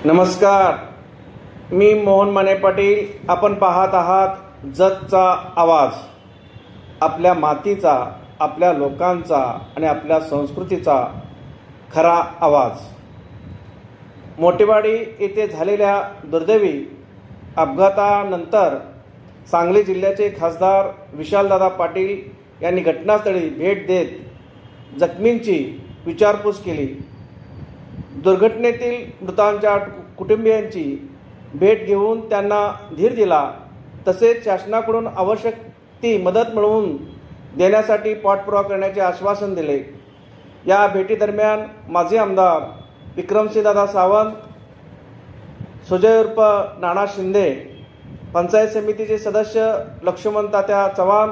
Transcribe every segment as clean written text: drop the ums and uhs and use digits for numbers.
नमस्कार, मी मोहन माने पाटील. आपण पाहत आहात जतचा आवाज. आपल्या मातीचा, आपल्या लोकांचा आणि आपल्या संस्कृतीचा खरा आवाज. मोठेवाडी येथे झालेल्या दुर्दैवी अपघातानंतर सांगली जिल्ह्याचे खासदार विशालदादा पाटील यांनी घटनास्थळी भेट देत जखमींची विचारपूस केली. दुर्घटनेतील मृतांच्या कुटुंबियांची भेट घेऊन त्यांना धीर दिला. तसेच शासनाकडून आवश्यक ती मदत मिळवून देण्यासाठी पाठपुरावा करण्याचे आश्वासन दिले. या भेटीदरम्यान माजी आमदार विक्रमसिंहदादा सावंत, सुजय उर्फ नाना शिंदे, पंचायत समितीचे सदस्य लक्ष्मण तात्या चव्हाण,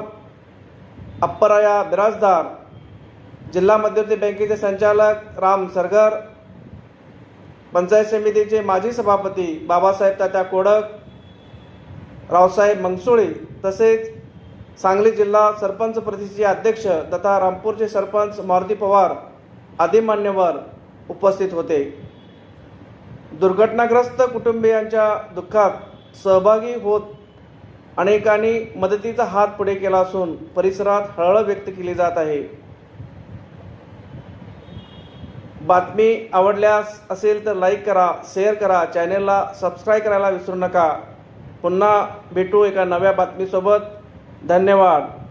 अप्पराया बिराजदार, जिल्हा मध्यवर्ती बँकेचे संचालक राम सरगर, पंचायत समितीचे माजी सभापती बाबासाहेब तात्या कोडक, रावसाहेब मंगसुळे, तसेच सांगली जिल्हा सरपंच प्रतिनिधीचे अध्यक्ष तथा रामपूरचे सरपंच मारुती पवार आदी मान्यवर उपस्थित होते. दुर्घटनाग्रस्त कुटुंबियांच्या दुःखात सहभागी होत अनेकांनी मदतीचा हात पुढे केला असून परिसरात हळहळ व्यक्त केली जात आहे. बातमी आवडल्यास असेल तर लाईक करा, शेअर करा, चॅनेलला सबस्क्राईब करायला विसरू नका. पुन्हा भेटू एका नव्या बातमीसोबत. धन्यवाद.